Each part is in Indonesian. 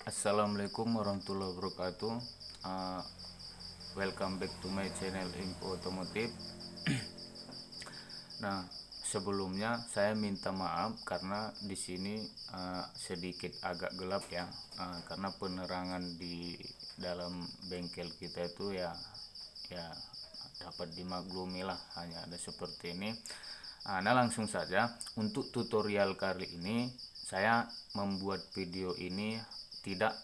Assalamualaikum warahmatullahi wabarakatuh. Uh, Welcome back to my channel Info Otomotif. Nah, sebelumnya saya minta maaf karena di sini sedikit agak gelap ya, karena penerangan di dalam bengkel kita itu ya dapat dimaklumi lah, hanya ada seperti ini. Nah, langsung saja untuk tutorial kali ini saya membuat video ini tidak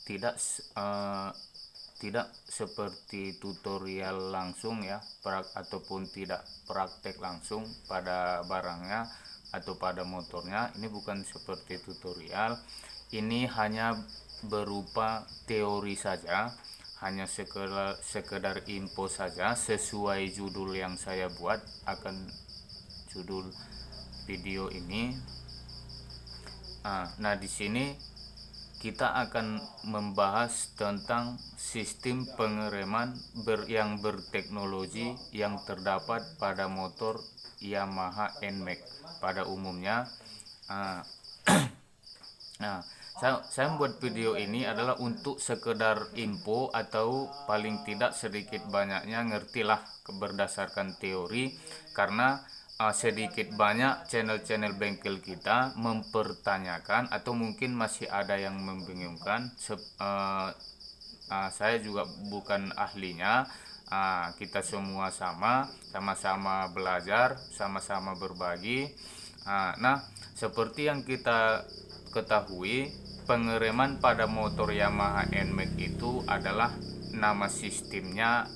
tidak eh, tidak seperti tutorial langsung ya, ataupun tidak praktek langsung pada barangnya atau pada motornya. Ini bukan seperti tutorial, ini hanya berupa teori saja, hanya sekedar info saja sesuai judul yang saya buat. Akan judul video ini, nah di sini kita akan membahas tentang sistem pengereman yang berteknologi yang terdapat pada motor Yamaha NMAX pada umumnya. Nah, nah saya membuat video ini adalah untuk sekedar info, atau paling tidak sedikit banyaknya ngertilah berdasarkan teori, karena sedikit banyak channel-channel bengkel kita mempertanyakan atau mungkin masih ada yang membingungkan. Saya juga bukan ahlinya. Kita semua sama-sama belajar, sama-sama berbagi. Nah, seperti yang kita ketahui, pengereman pada motor Yamaha NMAX itu adalah nama sistemnya,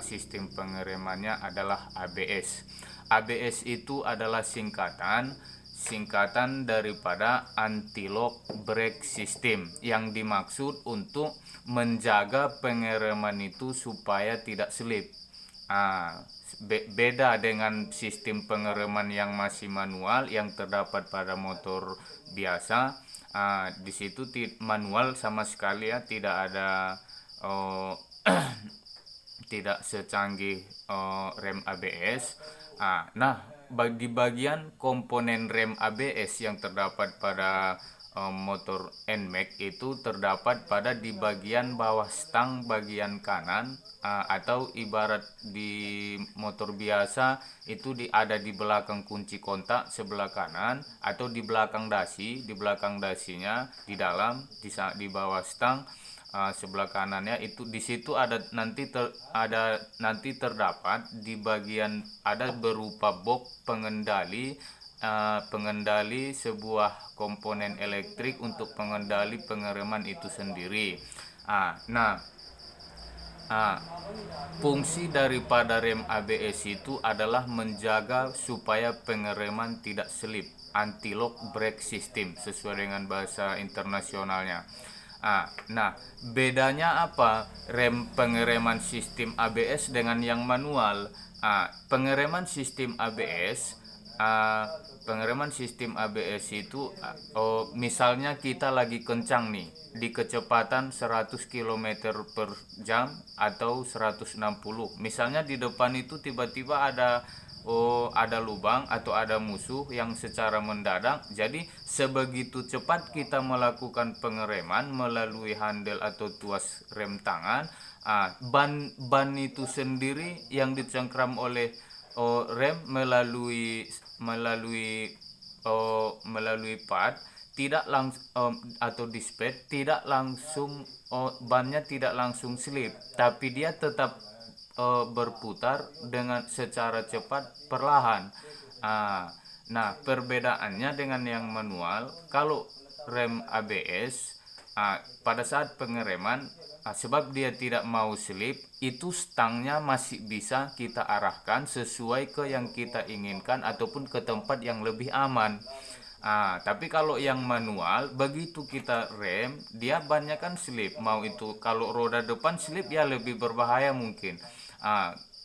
sistem pengeremannya adalah ABS. ABS itu adalah singkatan daripada anti-lock brake system, yang dimaksud untuk menjaga pengereman itu supaya tidak slip. Beda dengan sistem pengereman yang masih manual yang terdapat pada motor biasa. Di situ manual sama sekali ya, tidak ada tidak secanggih rem ABS. Nah, di bagian komponen rem ABS yang terdapat pada motor NMAX itu terdapat di bagian bawah stang bagian kanan, atau ibarat di motor biasa itu ada di belakang kunci kontak sebelah kanan, atau di belakang dasinya di dalam di bawah stang sebelah kanannya. Itu di situ ada nanti terdapat di bagian, ada berupa box pengendali sebuah komponen elektrik untuk pengendali pengereman itu sendiri. Fungsi daripada rem ABS itu adalah menjaga supaya pengereman tidak slip, anti-lock brake system sesuai dengan bahasa internasionalnya. Nah, bedanya apa pengereman sistem ABS dengan yang manual? Pengereman sistem ABS, itu misalnya kita lagi kencang nih di kecepatan 100 km per jam atau 160. Misalnya di depan itu tiba-tiba ada lubang atau ada musuh yang secara mendadak. Jadi sebegitu cepat kita melakukan pengereman melalui handle atau tuas rem tangan, ban itu sendiri yang dicengkram oleh rem melalui pad tidak langsung, atau dispet tidak langsung, bannya tidak langsung slip, tapi dia tetap berputar dengan secara cepat perlahan. Nah, perbedaannya dengan yang manual, kalau rem ABS pada saat pengereman, sebab dia tidak mau slip, itu stangnya masih bisa kita arahkan sesuai ke yang kita inginkan ataupun ke tempat yang lebih aman. Tapi kalau yang manual, begitu kita rem, dia banyak kan slip. Mau itu kalau roda depan slip ya lebih berbahaya mungkin.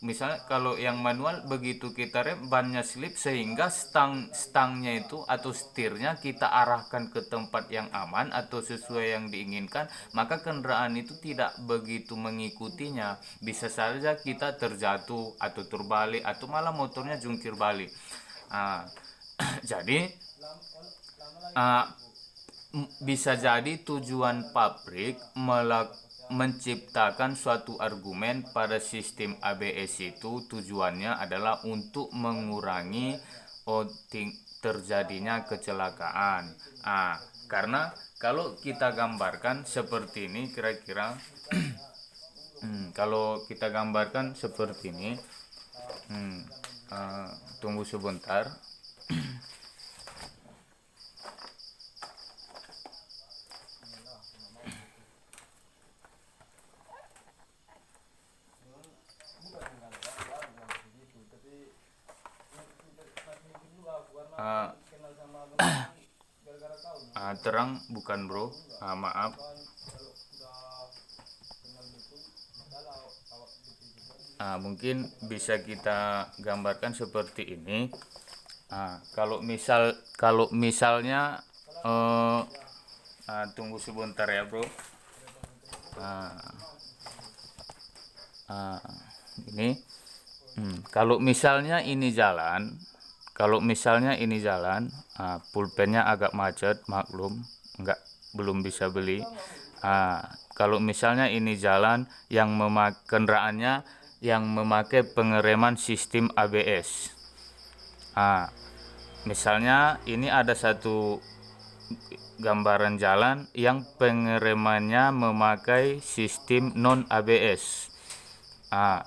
Misalnya kalau yang manual, begitu kita rem bannya slip, sehingga stangnya itu atau setirnya kita arahkan ke tempat yang aman atau sesuai yang diinginkan, maka kendaraan itu tidak begitu mengikutinya. Bisa saja kita terjatuh atau terbalik atau malah motornya jungkir balik. Jadi bisa jadi tujuan pabrik menciptakan suatu argumen pada sistem ABS itu tujuannya adalah untuk mengurangi terjadinya kecelakaan. Karena kalau kita gambarkan seperti ini kira-kira kalau kita gambarkan seperti ini, tunggu sebentar. Terang bukan bro, maaf. Mungkin bisa kita gambarkan seperti ini. Kalau misalnya tunggu sebentar ya bro. Ini kalau misalnya ini jalan, pulpennya agak macet, maklum, belum bisa beli. Kalau misalnya ini jalan yang kendaraannya yang memakai pengereman sistem ABS. Misalnya ini ada satu gambaran jalan yang pengeremannya memakai sistem non ABS.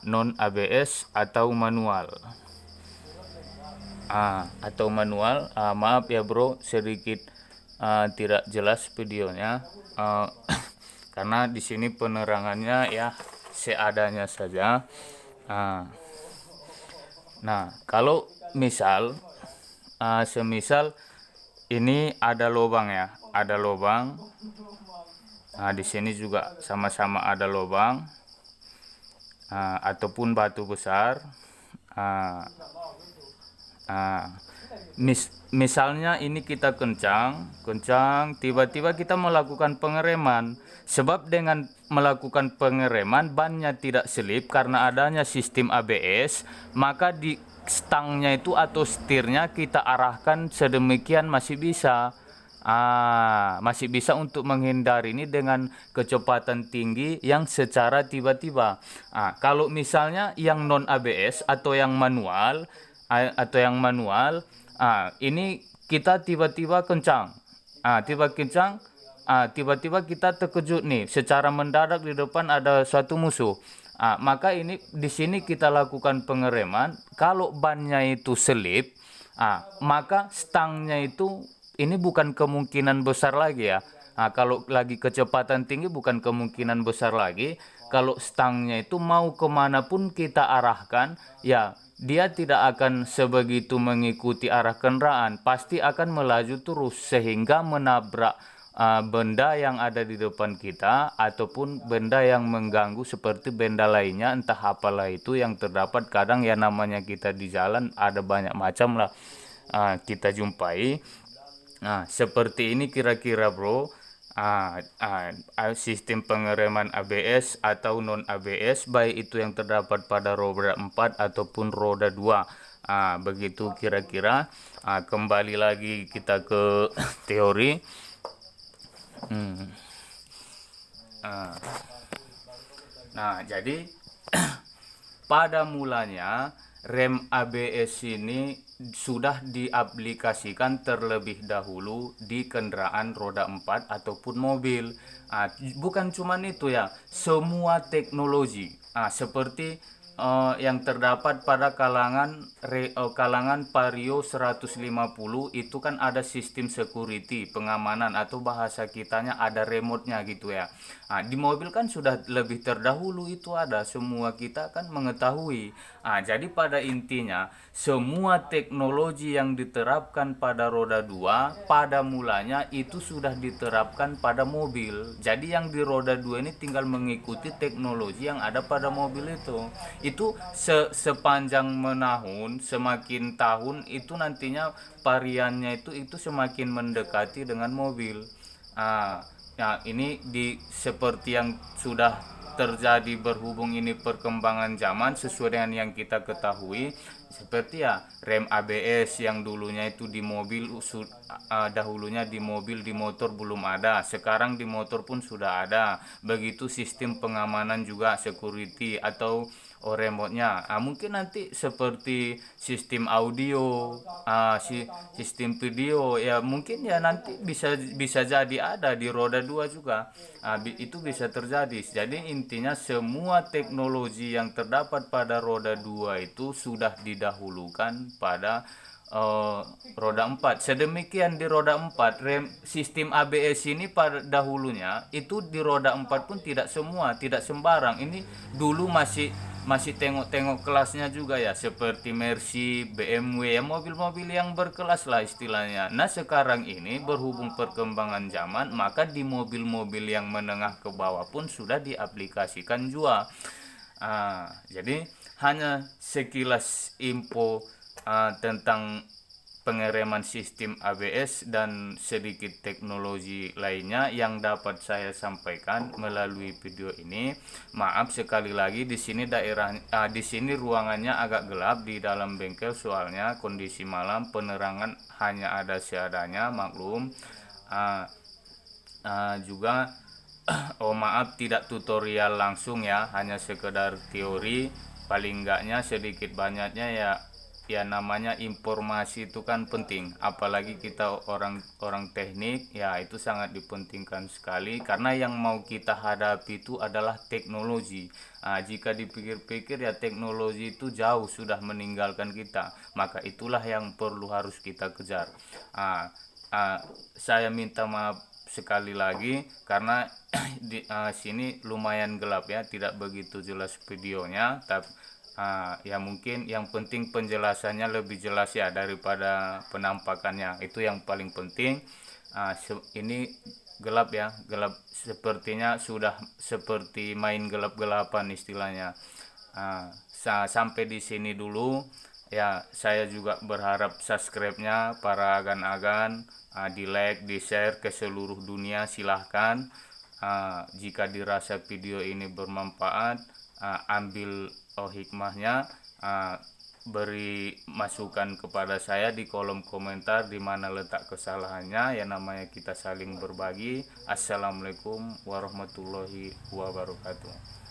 Non ABS atau manual. Maaf ya bro, sedikit tidak jelas videonya karena di sini penerangannya ya seadanya saja. Nah, kalau semisal ini ada lubang ya, di sini juga sama-sama ada lubang ataupun batu besar. Misalnya ini kita kencang, tiba-tiba kita melakukan pengereman. Sebab dengan melakukan pengereman bannya tidak selip karena adanya sistem ABS, maka di stangnya itu atau setirnya kita arahkan sedemikian masih bisa untuk menghindari ini dengan kecepatan tinggi yang secara tiba-tiba. Kalau misalnya yang non ABS atau yang manual, ini kita tiba-tiba kencang, tiba-tiba kita terkejut nih, secara mendadak di depan ada suatu musuh. Maka ini di sini kita lakukan pengereman. Kalau bannya itu selip, maka stangnya itu ini bukan kemungkinan besar lagi ya. Kalau lagi kecepatan tinggi bukan kemungkinan besar lagi. Kalau stangnya itu mau kemanapun kita arahkan, ya dia tidak akan sebegitu mengikuti arah kendaraan, pasti akan melaju terus sehingga menabrak benda yang ada di depan kita ataupun benda yang mengganggu seperti benda lainnya, entah apalah itu yang terdapat. Kadang ya namanya kita di jalan ada banyak macam lah kita jumpai. Seperti ini kira-kira bro, sistem pengereman ABS atau non ABS, baik itu yang terdapat pada roda 4 ataupun roda 2. Begitu kira-kira. Kembali lagi kita ke teori. Jadi pada mulanya rem ABS ini sudah diaplikasikan terlebih dahulu di kendaraan roda 4 ataupun mobil. Bukan cuma itu ya, semua teknologi seperti yang terdapat pada kalangan Vario 150 itu kan ada sistem security, pengamanan, atau bahasa kitanya ada remote-nya gitu ya. Di mobil kan sudah lebih terdahulu itu ada, semua kita kan mengetahui. Jadi pada intinya semua teknologi yang diterapkan pada roda 2 pada mulanya itu sudah diterapkan pada mobil. Jadi yang di roda 2 ini tinggal mengikuti teknologi yang ada pada mobil itu sepanjang menahun, semakin tahun itu nantinya variannya itu semakin mendekati dengan mobil. Ini seperti yang sudah terjadi berhubung ini perkembangan zaman sesuai dengan yang kita ketahui, seperti ya rem ABS yang dulunya itu di mobil dahulunya di mobil, di motor belum ada, sekarang di motor pun sudah ada. Begitu sistem pengamanan juga, security atau remote-nya. Mungkin nanti seperti sistem audio, sistem video ya, mungkin ya nanti bisa bisa jadi ada di roda 2 juga. Itu bisa terjadi. Jadi intinya semua teknologi yang terdapat pada roda 2 itu sudah didahulukan pada roda 4. Sedemikian di roda 4, sistem ABS ini pada dahulunya itu di roda 4 pun tidak semua, tidak sembarang. Ini dulu masih tengok-tengok kelasnya juga ya, seperti Mercy, BMW ya, mobil-mobil yang berkelas lah istilahnya. Nah sekarang ini berhubung perkembangan zaman, maka di mobil-mobil yang menengah ke bawah pun sudah diaplikasikan juga. Jadi hanya sekilas info tentang pengereman sistem ABS dan sedikit teknologi lainnya yang dapat saya sampaikan melalui video ini. Maaf sekali lagi di sini di sini ruangannya agak gelap di dalam bengkel, soalnya kondisi malam, penerangan hanya ada seadanya, maklum. Juga maaf tidak tutorial langsung ya, hanya sekedar teori. Paling enggaknya sedikit banyaknya ya namanya informasi itu kan penting, apalagi kita orang teknik ya, itu sangat dipentingkan sekali karena yang mau kita hadapi itu adalah teknologi. Jika dipikir-pikir ya teknologi itu jauh sudah meninggalkan kita, maka itulah yang perlu harus kita kejar. Saya minta maaf sekali lagi karena di sini lumayan gelap ya, tidak begitu jelas videonya, tapi ya mungkin yang penting penjelasannya lebih jelas ya daripada penampakannya, itu yang paling penting. Ini gelap ya, gelap, sepertinya sudah seperti main gelap-gelapan istilahnya. Sampai di sini dulu ya, saya juga berharap subscribe-nya para agan-agan di like, di share ke seluruh dunia, silahkan. Jika dirasa video ini bermanfaat, ambil hikmahnya, beri masukan kepada saya di kolom komentar di mana letak kesalahannya, ya namanya kita saling berbagi. Assalamualaikum warahmatullahi wabarakatuh.